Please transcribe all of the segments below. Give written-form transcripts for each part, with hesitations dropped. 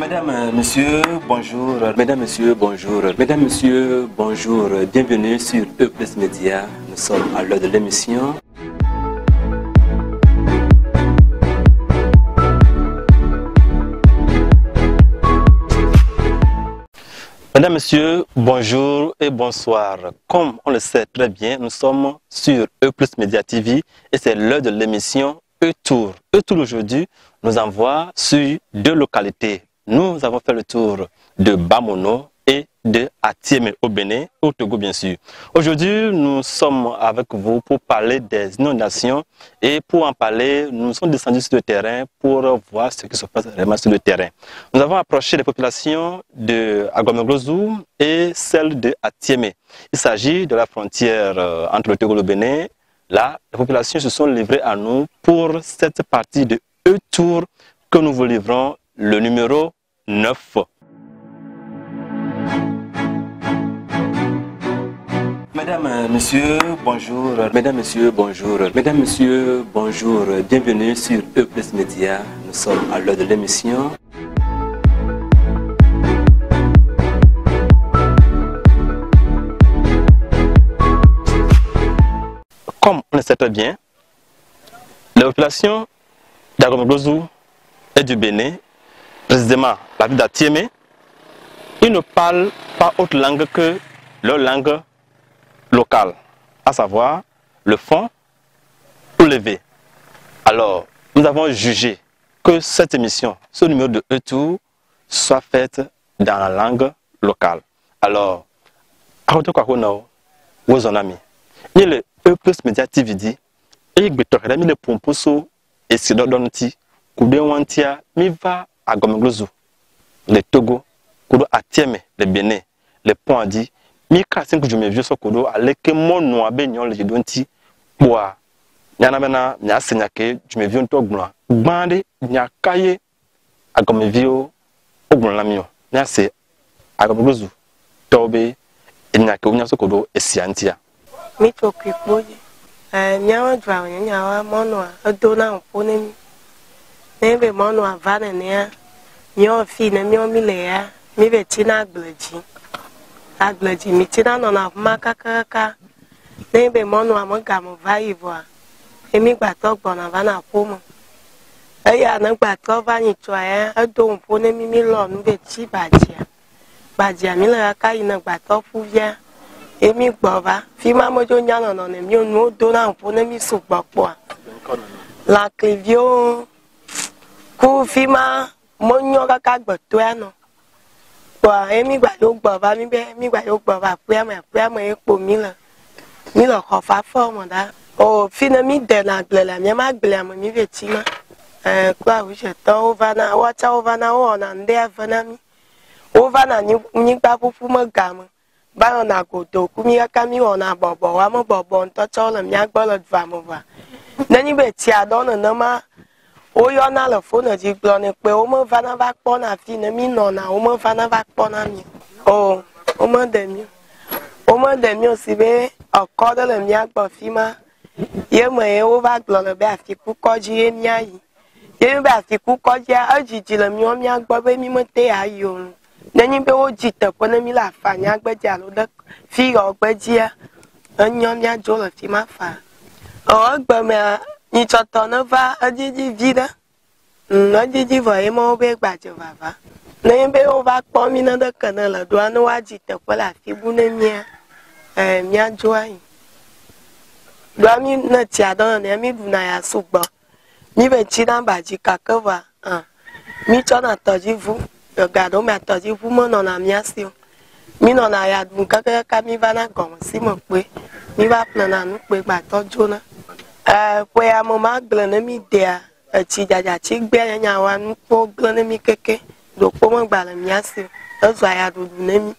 Mesdames, Messieurs, bonjour. Mesdames, Messieurs, bonjour. Mesdames, Messieurs, bonjour. Bienvenue sur E+ Média. Nous sommes à l'heure de l'émission. Mesdames, Messieurs, bonjour et bonsoir. Comme on le sait très bien, nous sommes sur E+ Média TV et c'est l'heure de l'émission E-Tour. E-Tour aujourd'hui nous envoie sur deux localités. Nous avons fait le tour de Bamono et de Atiémé au Bénin, au Togo bien sûr. Aujourd'hui, nous sommes avec vous pour parler des inondations et pour en parler, nous sommes descendus sur le terrain pour voir ce qui se passe vraiment sur le terrain. Nous avons approché les populations de Agomeglozu et celles de Atiémé. Il s'agit de la frontière entre le Togo et le Bénin. Là, les populations se sont livrées à nous pour cette partie de E-Tour que nous vous livrons, le numéro 9. Mesdames, Messieurs, bonjour. Mesdames, Messieurs, bonjour. Mesdames, Messieurs, bonjour. Bienvenue sur E+ Média. Nous sommes à l'heure de l'émission. Comme on le sait très bien, les populations d'Agomeglozu et du Bénin, précisément la ville d'Atiémé, ils ne parlent pas autre langue que leur langue locale, à savoir le fon ou le V. Alors, nous avons jugé que cette émission, ce numéro de E-Tour, soit faite dans la langue locale. Alors, à côté de quoi vous en avez mis le E+ Média TV dit, et il mis le pomposo et si l'on dit, Koubéwantia, mi va à Agomeglozu, le Togo, Koudou Atiémé, le Bénin, le Pont dit, mi kasin que je me vieux sur Koudou, avec mon nom à Bénion, le Jidonti, bois, Yanamena, Nia Senyake, je me vieux au Goulan, Bande, Nia Kaye, Agomevio, au Goulan Lamio, Nia se Agomeglozu, Tobe, et Nia Kounia Sokodo, et Siantia. Mi t'occupe, Nia Dra, Nia Monoa, a donna en Ponemi. Nebe mono avana nea mio fi na mio milea mi betina agleji mi tina no na makaka nebe mono amaga mo vaivoa emi gbato gbona vana pomo eya na gbato vani toa edo mpo ne mi lo nu beti bajia mi le aka ina gbato fuvia emi gbova fi ma mojo nya no ne mi onu do na mpo ne mi so gbopo la clivio Koufima, mon yoga cagbotoano. Bois, emi guado bova, mi guado bova, puama, pour mille cofa forme da. Oh, finami de la glala, mi glama, mi vetima. Quoi, oui, je t'en ovana, wacha ovana, on en der vanami. Ovana, ni babu fuma gama. Barona godo, kumia kami on a bobo, wamo bobo, tochola, miagbola vamova. Nani betia donna nama. O yo na le fo ne di glo ne pe o mo va na va kpo na fi ne mi no na o mo va na va kpo na mi o mo de mi o si be o de le mi agbo fi ma ye mo e o va glo le be afi ku ko ji e mi ayi ye be afi ku ko ji a jiji le mi o mi agbo be mi mo te ayo ne ni be o ji te ko ne mi la fa nya gbe ja lo de fi o gbe ji a enyo mi ajo le fi ma fa o gbe me ni choto na va ajiji vida ajiji voye mo be gbajo baba na be o va po mi na de kana la do anu waji te ko la fi bu na mia mi ajo ayi do mi na ti adon na mi du na ya sugbo mi be ti na baji kakava mi cho na toji vu ga do ma toji vu mo na mi asio mi no na ya du kaka mi va na gon si mo pe mi va plan na nu pe gba tojo na pues a mamá glane mi dea chi jaja chi gbe nya wa npo glane mi keke do po mo gba le mi ase ezo aya do ne mi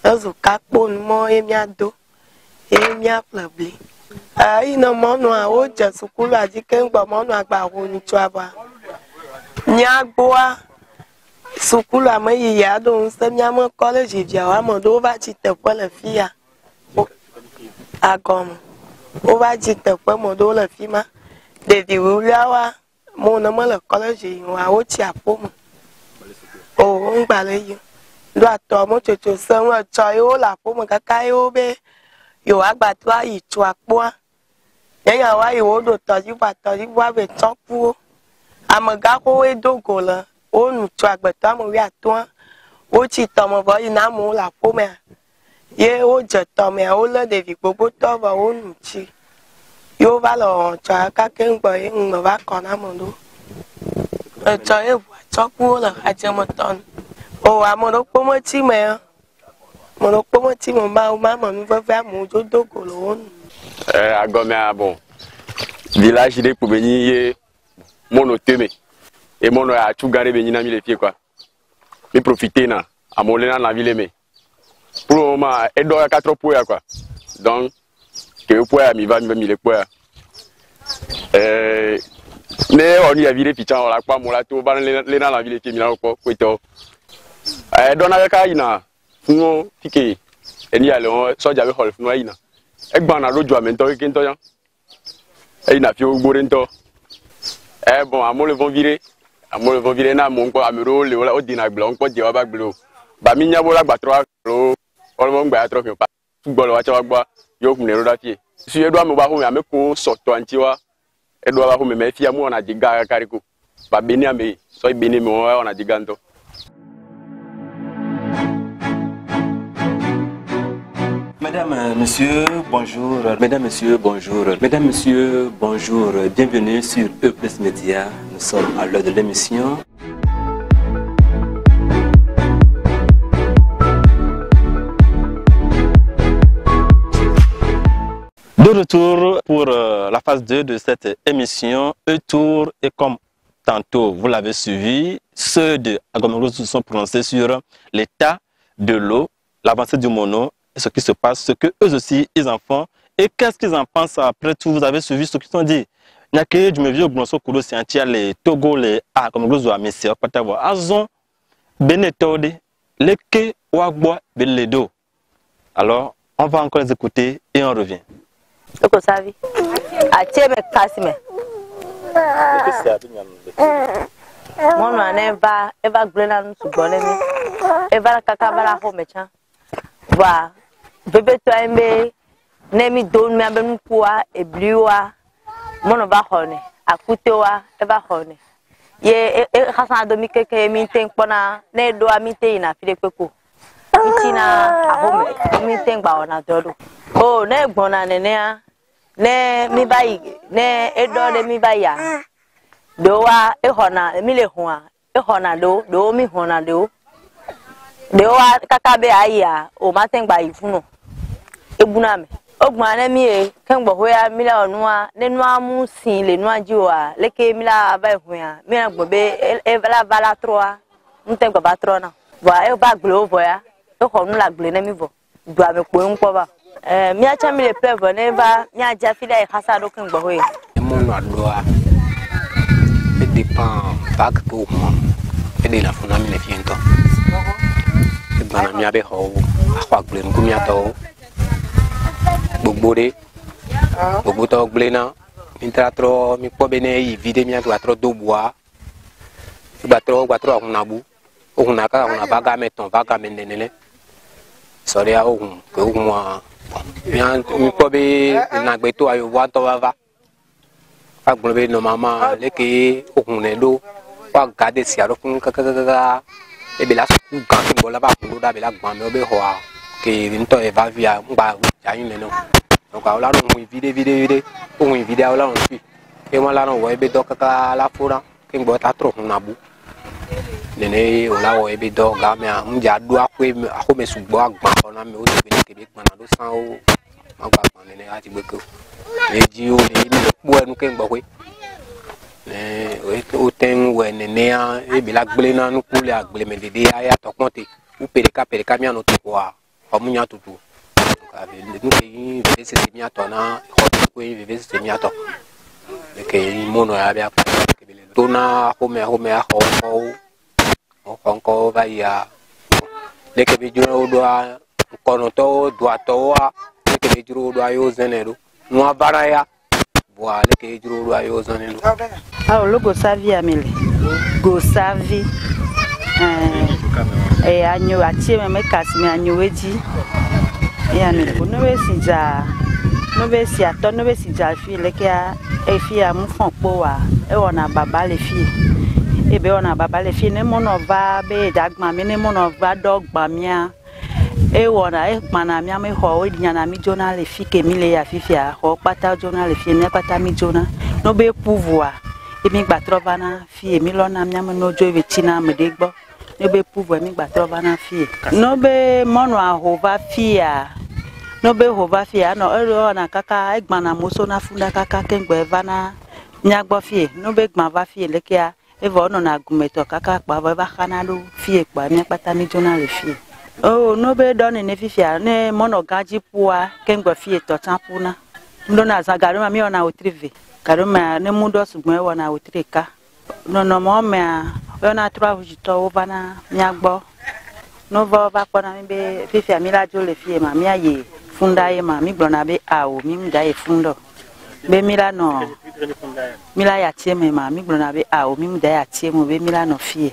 ezo kakpo mo e mi ado e mi aflabli ina mo no a o je sukulu ajike ngbo mo no agba ho ni tu aba nya gboa sukulu amayi ya do nse mi am college via wa mo do va chi te po le fia agom o va dire que mon dos le film de viruler wa mon nom le collège wa o ti apo mo on balaye. Doit tomber tu sens un choyo la pour me cacayo be. Yo abattoir y choix quoi. Y'a wa yo do toji wa be chopu. Amagako e dogola. O nu choix bata mo ya toi. O chi tomo va ina mo la pour me. Ye o je tome o le de vi bobo to va o nu chi. Yo va lo choix ka ken boy me va kona mo do. Choyo chopu la ha mo ton. Oh, à mon autre moitié, mais mon autre moitié, mon maman nous va faire mon dos de colonne. À Gomé, bon, village il est pour venir mon automne et mon a tout garé venir les pieds quoi. Mais profiter na, à mon dans la ville mais pour le moment, et donc à 4 poids quoi. Donc que poids mi va mi les poids. Mais on y a viré pichon on la quoi mon la tout dans la ville qui mi là quoi quoi. Dona ka ina funo tike eni ale on soja be hol funo ina egba na lojo amento kinto yan ina fi ogbore nto bon amole vont virer na mo nko amero le o dina gbe on ko je wa ba gbe o ba mi nya bo la gba 3 lo o mo gba 3 fi pa gbo lo wa cha wa gba yo kun ne ro da fi su edo am ba ho me ameko so to anti wa edo ba ho me fi amu na diga kariko ba beni ame so beni me o na diga nto. Mesdames, Messieurs, bonjour. Mesdames, Messieurs, bonjour. Mesdames, Messieurs, bonjour. Bienvenue sur E+ Média. Nous sommes à l'heure de l'émission. De retour pour la phase 2 de cette émission. E-Tour et comme tantôt vous l'avez suivi, ceux de Agomero se sont prononcés sur l'état de l'eau, l'avancée du mono, ce qui se passe, ce que eux aussi ils en font et qu'est-ce qu'ils en pensent après tout. Vous avez suivi ce qu'ils ont dit. Nyake du mevieux Gnonso Kudo Siantia les Togo les A comme Glozo à Messi à Patavo Azon Benetode Leke Wagbo Beledo. Alors on va encore les écouter et on revient. Eko savi. Atie me kasime. Mon aneva eva glena nsu bonemi. Eva kaka bala ho mecha. Wa bébé toi aimé nemi don mi abenu kwa ebliwa mono ba khone akutewa e ba khone ye e khasa do mi keke mi ten pona ne do ami te ina fide peko mitina ahome mi ten gba ona dodo o ne gbona nene ne mi bayi ne edo de mi baya do wa e hona mi le hoa e hona do mi hona do wa kakabe aya o ma ten gba ifuno ebuna me ogbon na mi e kan gbo hoya mi la onua nenu amu sin le nu ajiwa leke mi la ba ehun mi na gbo be e la vala 3 nten gbo ba 3 na wa e ba glo voya e ho nu la gble na mi vo do ame ko nko ba mi acha mi le plevo ne ba mi aja fi da e khasa do kan gbo hoye mo no adoa e dépend back ko mo e de la funa mi le fiento e bana mi abe ho akwa gble nku mi ato Bobore, Boboto Glena, Intratro, mi pobene, i vide mi atro do bois, batro, on abu, on a car on a baga meton, baga menene. Soria on, que moi, mi pobe, na beto ayo wato va. A globe no mama, leke, on edo, pas garder si alors qu'on kaka, et bien là, quand on voit là-bas, on doit la grande obehoa. Que vinto eva via mba ya yin no donc ala no mu vide o mu vide ala no fi e mo la no wo ebe do kaka la fura ke ngbo ta tro na bu nene o la wo ebe do ga me am ja do akwe ako me sugbo agba ona me o se ke be gbana do san o ma gba kan nene ati gbe ko eji o le ni po enu ke ngbo pe o ten we nene a e bi la gble na nu ku le agbele me dede aya to konte u pereka mi anu to wa Omunya tutu. Nous vivons ces miato na, nous vivons ces miato. Que mono ya bia tona home ho va ya. Le que biduro doa konoto doa toa, le que biduro doa yo zenero. No abaraya. Boa le que biduro doa yo zenero. Ah, le go savi amele. Go savi. anyo atie me kasi me anyo weji ya me ko no be si ato no be si ja fi le kia e fi amu fon po wa e wona baba le fi e be wona baba le fi ne mo no va be dagba me ne mo no va dogba mia e wona e mana mia me ho we nyana mi jona le fi ke mi le ya fi fia ho pata jona le fi ne pata mi jona no be pouvoir e mi gba trovana fi e mi lo na mia me no jo vetina me de gbo no be pouvoir mi gba trovana fi no be mono ahova fia no be hova fia no ero na kaka egba na moso na funda kaka kengbe vana nyagbo fie no be gba va fie lekia evo no na gumeto kaka pa va kana lu fie pa mi pata mi jona le fie oh no be don ne fifia ne mono gaji pua kengbe fie to tampuna ndo na zagaru ma mi ona otrive karuma ne mundo sugbe wona otrika no mo me ona travel to vana nyagbo no va pona mi be fifia mi la jo le fie ma mi aye funda ye ma mi blona be awo mi mda e fundo be milano mila ya tieme ma mi blona be awo mi mda ya tiemo be milano fie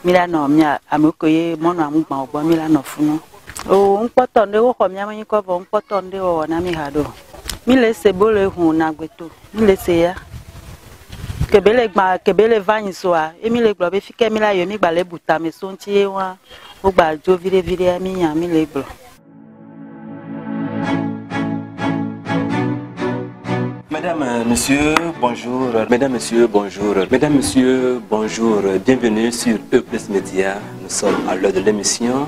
milano mi amokoye mono amugba ogbo milano funo o npoto nde wo ko mi amanyi ko bo npoto nde wo na mi hado mi le se bole hu na gbeto mi le se ya kebele vanyi soa e mi le gbo be fike mi la yo mi gba le buta me so nti wa o gba jo vire mi yan mi le gbo. Mesdames, Messieurs, bonjour. Mesdames, Messieurs, bonjour. Mesdames, Messieurs, bonjour. Bienvenue sur E+ Média. Nous sommes à l'heure de l'émission.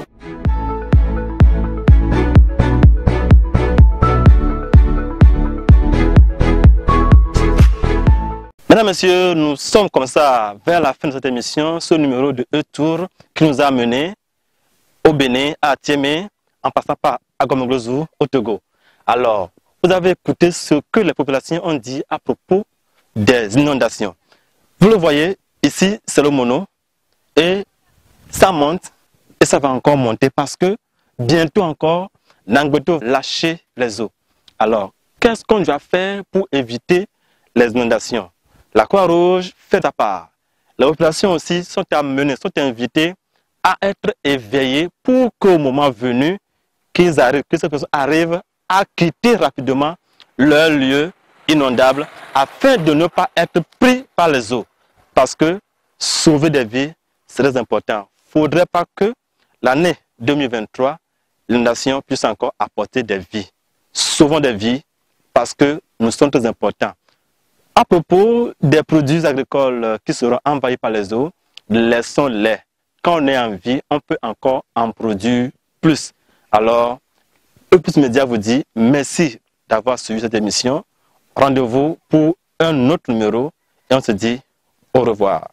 Mesdames, Messieurs, nous sommes comme ça vers la fin de cette émission, ce numéro de E-Tour qui nous a menés au Bénin, à Tiémé, en passant par Agomoglozu, au Togo. Alors, vous avez écouté ce que les populations ont dit à propos des inondations. Vous le voyez, ici c'est le mono et ça monte et ça va encore monter parce que bientôt encore, Nangbeto va lâcher les eaux. Alors, qu'est-ce qu'on doit faire pour éviter les inondations? La Croix-Rouge fait sa part. Les populations aussi sont amenées, sont invitées à être éveillées pour qu'au moment venu, qu'ils arrivent, que ces personnes arrivent à quitter rapidement leur lieu inondable afin de ne pas être pris par les eaux. Parce que sauver des vies, c'est très important. Il ne faudrait pas que l'année 2023, l'inondation puisse encore apporter des vies. Sauvons des vies parce que nous sommes très importants. À propos des produits agricoles qui seront envahis par les eaux, laissons-les. Quand on est en vie, on peut encore en produire plus. Alors, E+ Média vous dit merci d'avoir suivi cette émission. Rendez-vous pour un autre numéro et on se dit au revoir.